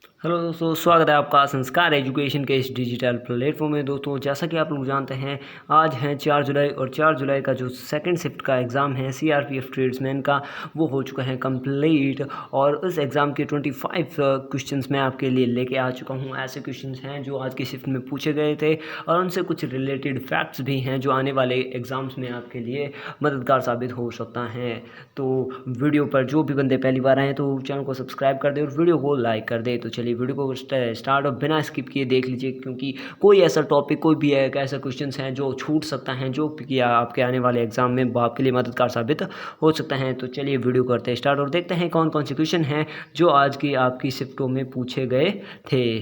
Hello दोस्तों, स्वागत है आपका संस्कार एजुकेशन के इस डिजिटल प्लेटफॉर्म में। दोस्तों, जैसा कि आप लोग जानते हैं, आज है 4 जुलाई और 4 जुलाई का जो सेकंड शिफ्ट का एग्ज़ाम है सीआरपीएफ ट्रेड्समैन का, वो हो चुका है कंप्लीट। और उस एग्ज़ाम के 25 क्वेश्चंस मैं आपके लिए लेके आ चुका हूँ। ऐसे क्वेश्चंस हैं जो आज की शिफ्ट में पूछे गए थे और उनसे कुछ रिलेटेड फैक्ट्स भी हैं जो आने वाले एग्ज़ाम्स में आपके लिए मददगार साबित हो सकता है। तो वीडियो पर जो भी बंदे पहली बार आए तो चैनल को सब्सक्राइब कर दे और वीडियो को लाइक कर दे। तो चलिए वीडियो को स्टार्ट और बिना स्किप किए देख लीजिए, क्योंकि कोई ऐसा टॉपिक, कोई भी एक ऐसा क्वेश्चंस हैं जो छूट सकता है, जो कि आपके आने वाले एग्जाम में आपके लिए मददगार साबित हो सकता है। तो चलिए वीडियो करते हैं स्टार्ट और देखते हैं कौन कौन से क्वेश्चन हैं जो आज की आपकी शिफ्टों में पूछे गए थे।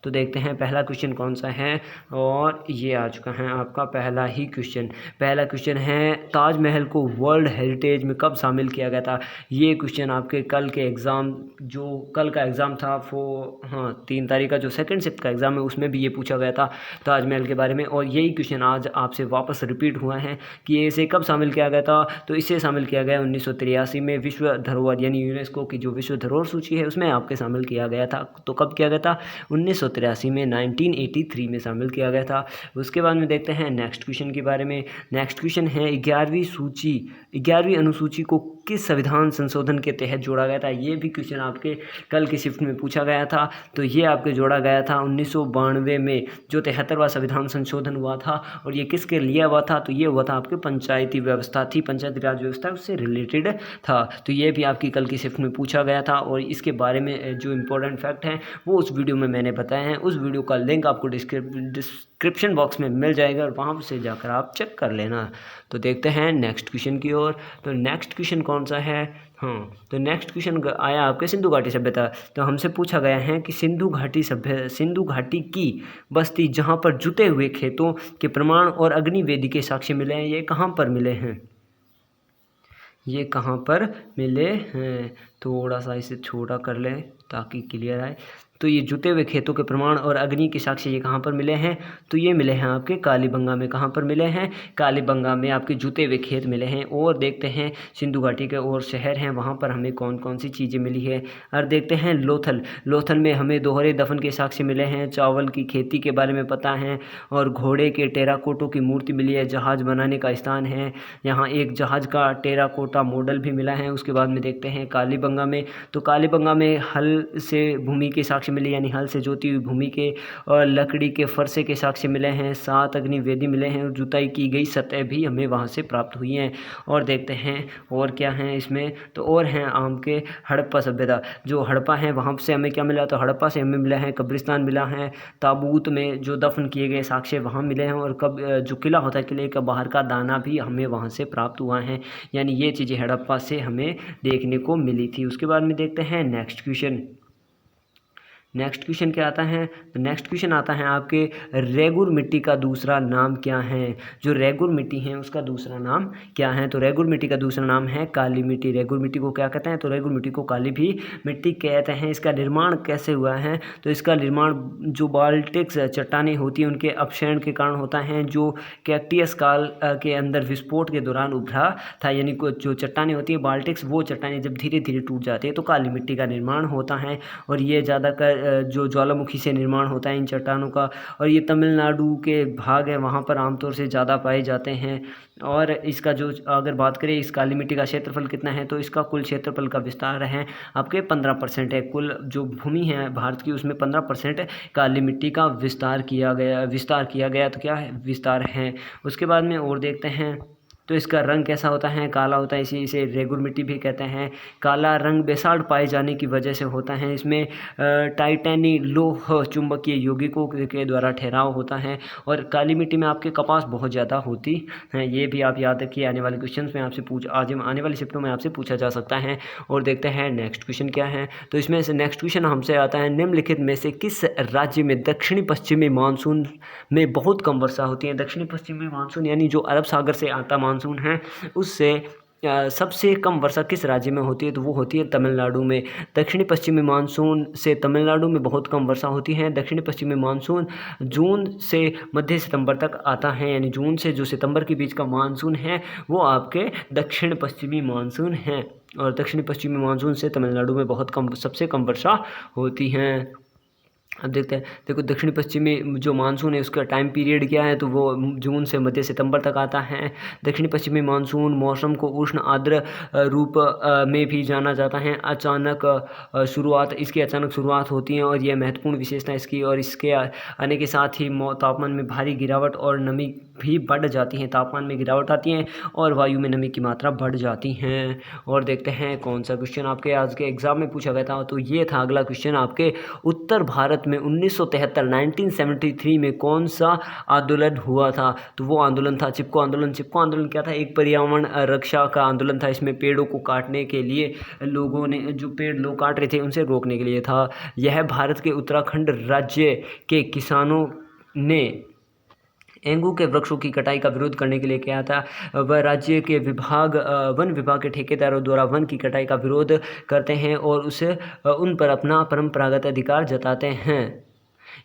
तो देखते हैं पहला क्वेश्चन कौन सा है, और ये आ चुका है आपका पहला ही क्वेश्चन। पहला क्वेश्चन है, ताजमहल को वर्ल्ड हेरिटेज में कब शामिल किया गया था। ये क्वेश्चन आपके कल के एग्ज़ाम, जो कल का एग्ज़ाम था वो 3 तारीख का जो सेकंड शिफ्ट का एग्ज़ाम है उसमें भी ये पूछा गया था ताजमहल के बारे में। और यही क्वेश्चन आज आपसे वापस रिपीट हुआ है कि इसे कब शामिल किया गया था। तो इसे शामिल किया गया 1983 में विश्व धरोहर यानी यूनेस्को की जो विश्व धरोहर सूची है उसमें आपके शामिल किया गया था। तो कब किया गया था? 1983 में, 1983 में शामिल किया गया था। उसके बाद में देखते हैं नेक्स्ट क्वेश्चन के बारे में। नेक्स्ट क्वेश्चन है, 11वीं अनुसूची को किस संविधान संशोधन के तहत जोड़ा गया था। ये भी क्वेश्चन आपके कल की शिफ्ट में पूछा गया था। तो ये आपके जोड़ा गया था 1992 में, जो 73वां संविधान संशोधन हुआ था। और ये किसके लिए हुआ था? तो ये हुआ था आपके पंचायती व्यवस्था थी, पंचायती राज व्यवस्था, उससे रिलेटेड था। तो ये भी आपकी कल की शिफ्ट में पूछा गया था। और इसके बारे में जो इम्पोर्टेंट फैक्ट हैं वो उस वीडियो में मैंने बताए हैं। उस वीडियो का लिंक आपको डिस्क्रिप्शन बॉक्स में मिल जाएगा और वहाँ से जाकर आप चेक कर लेना। तो देखते हैं नेक्स्ट क्वेश्चन की ओर। तो नेक्स्ट क्वेश्चन कौन सा है? तो नेक्स्ट क्वेश्चन आया आपके सिंधु घाटी सभ्यता। तो हमसे पूछा गया है कि सिंधु घाटी की बस्ती जहाँ पर जुते हुए खेतों के प्रमाण और अग्निवेदी के साक्ष्य मिले हैं, ये कहाँ पर मिले हैं? ये कहाँ पर मिले हैं? थोड़ा सा इसे छोटा कर लें ताकि क्लियर आए। तो ये जुते हुए खेतों के प्रमाण और अग्नि के साक्ष्य ये कहाँ पर मिले हैं? तो ये मिले हैं आपके कालीबंगा में। कहाँ पर मिले हैं? कालीबंगा में आपके जुते हुए खेत मिले हैं। और देखते हैं सिंधु घाटी के और शहर हैं, वहाँ पर हमें कौन कौन सी चीज़ें मिली है। और देखते हैं लोथल में हमें दोहरे दफन के साक्ष्य मिले हैं, चावल की खेती के बारे में पता है, और घोड़े के टेराकोटों की मूर्ति मिली है, जहाज़ बनाने का स्थान है, यहाँ एक जहाज़ का टेराकोटा मॉडल भी मिला है। उसके बाद में देखते हैं कालीबंगा में। तो कालीबंगा में हल से भूमि के साक्ष्य मिले, यानी हल से जोती हुई भूमि के, और लकड़ी के फरसे के साक्ष्य मिले हैं, 7 अग्निवेदी मिले हैं, और जुताई की गई सतह भी हमें वहाँ से प्राप्त हुई हैं। और देखते हैं और क्या है इसमें। तो और हैं आम के हड़प्पा सभ्यता। जो हड़प्पा है वहाँ से हमें क्या मिला? तो हड़प्पा से हमें मिला है कब्रिस्तान मिला है, ताबूत में जो दफन किए गए साक्ष्य वहाँ मिले हैं, और जो किला होता है किले का बाहर का दाना भी हमें वहाँ से प्राप्त हुआ है। यानी ये चीज़ें हड़प्पा से हमें देखने को मिली थी। उसके बाद में देखते हैं नेक्स्ट क्वेश्चन। नेक्स्ट क्वेश्चन क्या आता है? तो नेक्स्ट क्वेश्चन आता है आपके, रेगुर मिट्टी का दूसरा नाम क्या है। जो रेगुर मिट्टी है उसका दूसरा नाम क्या है? तो रेगुर मिट्टी का दूसरा नाम है काली मिट्टी। रेगुर मिट्टी को क्या कहते हैं? तो रेगुर मिट्टी को काली भी मिट्टी कहते हैं। इसका निर्माण कैसे हुआ है? तो इसका निर्माण जो बाल्टिक्स चट्टानें होती हैं उनके अपक्षरण के कारण होता है, जो कैक्टियस काल के अंदर विस्फोट के दौरान उभरा था। यानी जो चट्टानें होती है बाल्टिक्स, वो चट्टानें जब धीरे धीरे टूट जाती है तो काली मिट्टी का निर्माण होता है। और ये ज़्यादातर जो ज्वालामुखी से निर्माण होता है इन चट्टानों का, और ये तमिलनाडु के भाग है वहाँ पर आमतौर से ज़्यादा पाए जाते हैं। और इसका जो अगर बात करें इस काली मिट्टी का क्षेत्रफल कितना है, तो इसका कुल क्षेत्रफल का विस्तार है आपके 15% है। कुल जो भूमि है भारत की उसमें 15% काली मिट्टी का विस्तार किया गया। तो क्या है? विस्तार है। उसके बाद में और देखते हैं। तो इसका रंग कैसा होता है? काला होता है, इसे रेगुर मिट्टी भी कहते हैं। काला रंग बेसाल्ट पाए जाने की वजह से होता है। इसमें टाइटेनी लोह चुंबकीय यौगिकों के द्वारा ठहराव होता है। और काली मिट्टी में आपके कपास बहुत ज़्यादा होती है। ये भी आप याद रखिए, आने वाले क्वेश्चन में आपसे आने वाली शिफ्टों में आपसे पूछा जा सकता है। और देखते हैं नेक्स्ट क्वेश्चन क्या है। तो इसमें से नेक्स्ट क्वेश्चन हमसे आता है, निम्नलिखित में से किस राज्य में दक्षिणी पश्चिमी मानसून में बहुत कम वर्षा होती है। दक्षिणी पश्चिमी मानसून यानी जो अरब सागर से आता मानसून है उससे सबसे कम वर्षा किस राज्य में होती है, तो वो होती है तमिलनाडु में। दक्षिणी पश्चिमी मानसून से तमिलनाडु में बहुत कम वर्षा होती है। दक्षिणी पश्चिमी मानसून जून से मध्य सितंबर तक आता है, यानी जून से जो सितंबर के बीच का मानसून है वो आपके दक्षिण पश्चिमी मानसून है। और दक्षिणी पश्चिमी मानसून से तमिलनाडु में बहुत कम, सबसे कम वर्षा होती है। अब देखते हैं, देखो दक्षिण पश्चिमी जो मानसून है उसका टाइम पीरियड क्या है, तो वो जून से मध्य सितंबर तक आता है। दक्षिण पश्चिमी मानसून मौसम को उष्ण आर्द्र रूप में भी जाना जाता है। अचानक शुरुआत, इसकी अचानक शुरुआत होती है और यह महत्वपूर्ण विशेषता इसकी, और इसके आने के साथ ही तापमान में भारी गिरावट और नमी भी बढ़ जाती है। तापमान में गिरावट आती है और वायु में नमी की मात्रा बढ़ जाती है। और देखते हैं कौन सा क्वेश्चन आपके आज के एग्जाम में पूछा गया था, तो ये था अगला क्वेश्चन आपके, उत्तर भारत में 1973 में कौन सा आंदोलन हुआ था, तो वो आंदोलन था चिपको आंदोलन। चिपको आंदोलन क्या था, एक पर्यावरण रक्षा का आंदोलन था। इसमें पेड़ों को काटने के लिए लोगों ने, जो पेड़ लोग काट रहे थे उनसे रोकने के लिए था। यह भारत के उत्तराखंड राज्य के किसानों ने एंगू के वृक्षों की कटाई का विरोध करने के लिए किया था। वह राज्य के वन विभाग के ठेकेदारों द्वारा वन की कटाई का विरोध करते हैं और उसे उन पर अपना परंपरागत अधिकार जताते हैं।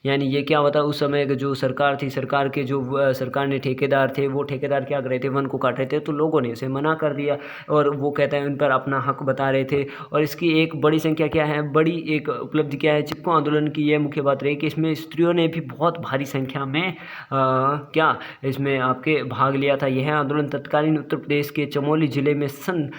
यानी ये क्या होता है, उस समय जो सरकार थी, सरकार के जो सरकार ने ठेकेदार थे, वो ठेकेदार क्या कर रहे थे, वन को काट रहे थे, तो लोगों ने इसे मना कर दिया और वो कहते हैं उन पर अपना हक बता रहे थे। और इसकी एक बड़ी संख्या क्या है, बड़ी एक उपलब्धि क्या है, चिपको आंदोलन की यह मुख्य बात रही कि इसमें स्त्रियों ने भी बहुत भारी संख्या में क्या इसमें आपके भाग लिया था। यह आंदोलन तत्कालीन उत्तर प्रदेश के चमोली जिले में सन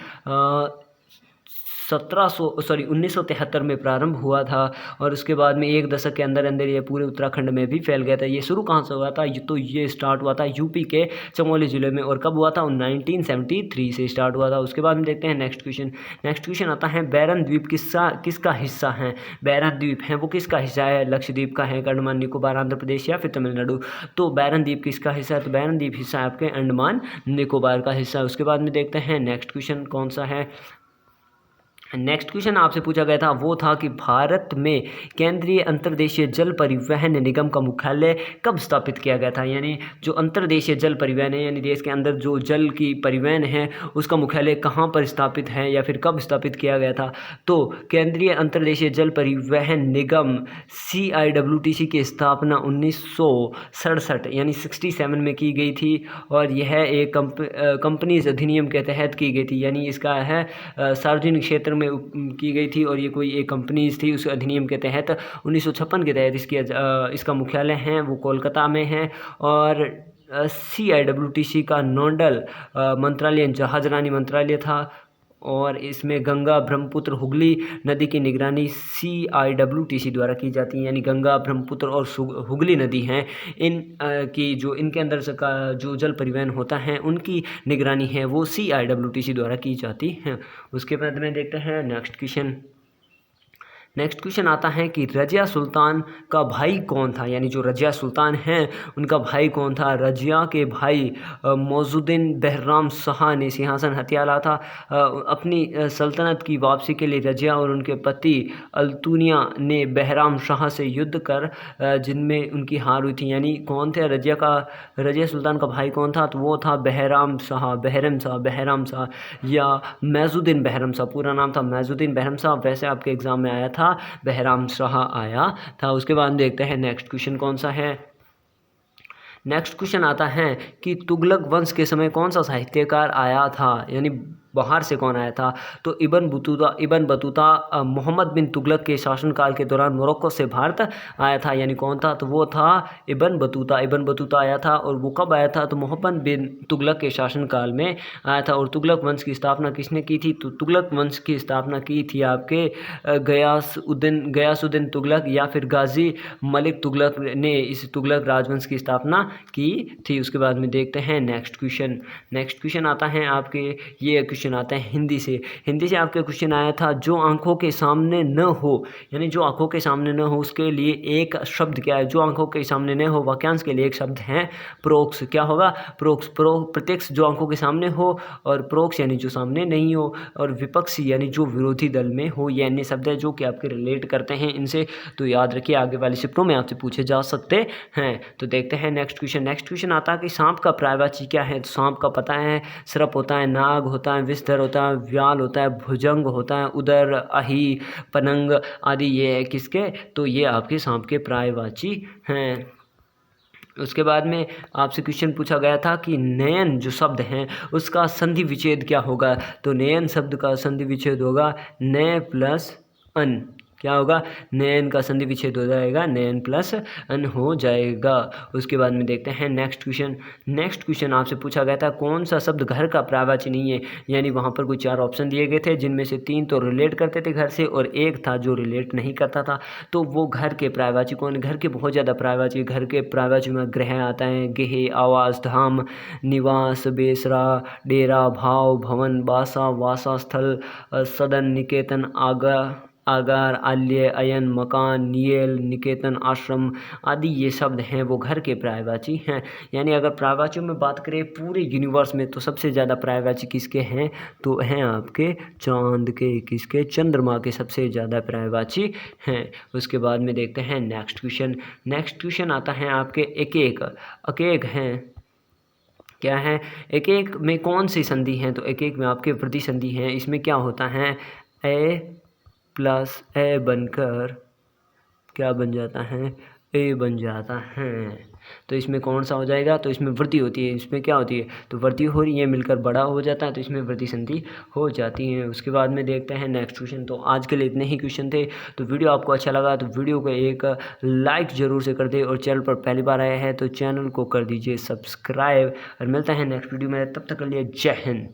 1973 में प्रारंभ हुआ था और उसके बाद में एक दशक के अंदर अंदर ये पूरे उत्तराखंड में भी फैल गया था। ये शुरू कहाँ से हुआ था, तो ये स्टार्ट हुआ था यूपी के चमोली जिले में, और कब हुआ था, 1973 से स्टार्ट हुआ था। उसके बाद में देखते हैं नेक्स्ट क्वेश्चन। नेक्स्ट क्वेश्चन आता है, बैरन द्वीप किसका हिस्सा है। बैरन द्वीप है वो किसका हिस्सा है, लक्षद्वीप का है, अंडमान निकोबार, आंध्र प्रदेश या फिर तमिलनाडु। तो बैरन द्वीप किसका हिस्सा है, तो बैरन द्वीप हिस्सा है आपके अंडमान निकोबार का हिस्सा। उसके बाद में देखते हैं नेक्स्ट क्वेश्चन कौन सा है। नेक्स्ट क्वेश्चन आपसे पूछा गया था वो था कि भारत में केंद्रीय अंतर्देशीय जल परिवहन निगम का मुख्यालय कब स्थापित किया गया था। यानी जो अंतर्देशीय जल परिवहन है, यानी देश के अंदर जो जल की परिवहन है उसका मुख्यालय कहाँ पर स्थापित है या फिर कब स्थापित किया गया था। तो केंद्रीय अंतर्देशीय जल परिवहन निगम CIWTC की स्थापना 1967 यानी 67 में की गई थी और यह एक कंपनीज अधिनियम के तहत की गई थी। यानी इसका है सार्वजनिक क्षेत्र में की गई थी और ये कोई एक कंपनीज थी, उस अधिनियम के तहत 1956 के तहत इसका मुख्यालय है वो कोलकाता में है। और CIWTC का नोडल मंत्रालय जहाजरानी मंत्रालय था और इसमें गंगा, ब्रह्मपुत्र, हुगली नदी की निगरानी CIWTC द्वारा की जाती है। यानी गंगा, ब्रह्मपुत्र और हुगली नदी हैं, इन की जो इनके अंदर का जो जल परिवहन होता है उनकी निगरानी है वो CIWTC द्वारा की जाती है। उसके बाद में देखते हैं नेक्स्ट क्वेश्चन। नेक्स्ट क्वेश्चन आता है कि रजिया सुल्तान का भाई कौन था। यानी जो रजिया सुल्तान हैं उनका भाई कौन था। रजिया के भाई मौजुद्दीन बहराम शाह ने सिंहासन हथिया ला था। अपनी सल्तनत की वापसी के लिए रजिया और उनके पति अल्तुनिया ने बहराम शाह से युद्ध कर जिनमें उनकी हार हुई थी। यानी कौन थे रजिया सुल्तान का भाई कौन था, तो वो था बहराम शाह या मौजुद्दीन बहराम शाह। पूरा नाम था मौजुद्दीन बहराम शाह, वैसे आपके एग्जाम में आया था बहराम शाह आया था। उसके बाद देखते हैं नेक्स्ट क्वेश्चन कौन सा है। नेक्स्ट क्वेश्चन आता है कि तुगलक वंश के समय कौन सा साहित्यकार आया था। यानी बाहर से कौन आया था, तो इब्न बतूता मोहम्मद बिन तुगलक के शासनकाल के दौरान मोरक्को से भारत आया था। यानी कौन था, तो वो था इब्न बतूता आया था। और वो कब आया था, तो मोहम्मद बिन तुगलक के शासनकाल में आया था। और तुगलक वंश की स्थापना किसने की थी, तो तुगलक वंश की स्थापना की थी आपके गयासुद्दीन तुगलक या फिर गाजी मलिक तुगलक ने इस तुगलक राजवंश की स्थापना की थी। उसके बाद में देखते हैं नेक्स्ट क्वेश्चन आता है आपके, ये क्वेश्चन आता है हिंदी से आपके क्वेश्चन आया था, जो आंखों के सामने न हो। यानी जो आंखों के सामने न हो उसके लिए एक शब्द क्या है, जो आंखों के सामने न हो वाक्यांश के लिए एक शब्द है प्रोक्ष। क्या होगा, प्रोक्ष। प्रत्यक्ष जो आंखों के सामने हो, और प्रोक्ष यानी जो सामने नहीं हो, और विपक्षी यानी जो विरोधी दल में हो। ये अन्य शब्द है जो कि आपके रिलेट करते हैं इनसे, तो याद रखिए आगे वाले शिफ्टों में आपसे पूछे जा सकते हैं। तो देखते हैं नेक्स्ट क्वेश्चन आता है कि सांप का पर्यायवाची क्या है। तो सांप का पता है सर्प होता है, नाग होता है, विस्तर होता है, व्याल होता है, भुजंग होता है, उदर, अही, पनंग आदि ये है किसके, तो ये आपके सांप के पर्यायवाची हैं। उसके बाद में आपसे क्वेश्चन पूछा गया था कि नयन जो शब्द हैं उसका संधि विच्छेद क्या होगा, तो नयन शब्द का संधि विच्छेद होगा नय प्लस अन। क्या होगा, नयन का संधि विच्छेद हो जाएगा, नयन प्लस अन हो जाएगा। उसके बाद में देखते हैं नेक्स्ट क्वेश्चन। नेक्स्ट क्वेश्चन आपसे पूछा गया था कौन सा शब्द घर का पर्यायवाची नहीं है, यानी वहाँ पर कोई 4 ऑप्शन दिए गए थे जिनमें से 3 तो रिलेट करते थे घर से और एक था जो रिलेट नहीं करता था। तो वो घर के पर्यायवाची कौन, घर के बहुत ज़्यादा पर्यायवाची, घर के पर्यायवाची में गृह आता है, गेहे, आवास, धाम, निवास, बेसरा, डेरा, भाव, भवन, बासा, वासास्थल, सदन, निकेतन, आगार, आल्य, अयन, मकान, नियल, निकेतन, आश्रम आदि ये शब्द हैं वो घर के पर्यायवाची हैं। यानी अगर पर्यायवाचियों में बात करें पूरे यूनिवर्स में तो सबसे ज़्यादा पर्यायवाची किसके हैं, तो हैं आपके चांद के, किसके, चंद्रमा के सबसे ज़्यादा पर्यायवाची हैं। उसके बाद में देखते हैं नेक्स्ट क्वेश्चन। नेक्स्ट क्वेश्चन आता है आपके एक एक हैं, क्या है, एक एक में कौन सी संधि हैं, तो एक एक में आपके वृद्धि संधि हैं। इसमें क्या होता है, ए प्लस ए बनकर क्या बन जाता है, ए बन जाता है। तो इसमें कौन सा हो जाएगा, तो इसमें वृद्धि होती है, इसमें क्या होती है, तो वृद्धि हो रही है, मिलकर बड़ा हो जाता है, तो इसमें वृद्धि संधि हो जाती है। उसके बाद में देखते हैं नेक्स्ट क्वेश्चन। तो आज के लिए इतने ही क्वेश्चन थे। तो वीडियो आपको अच्छा लगा तो वीडियो को एक लाइक ज़रूर से कर दे, और चैनल पर पहली बार आया है तो चैनल को कर दीजिए सब्सक्राइब, और मिलते हैं नेक्स्ट वीडियो में, तब तक के लिए जय हिंद।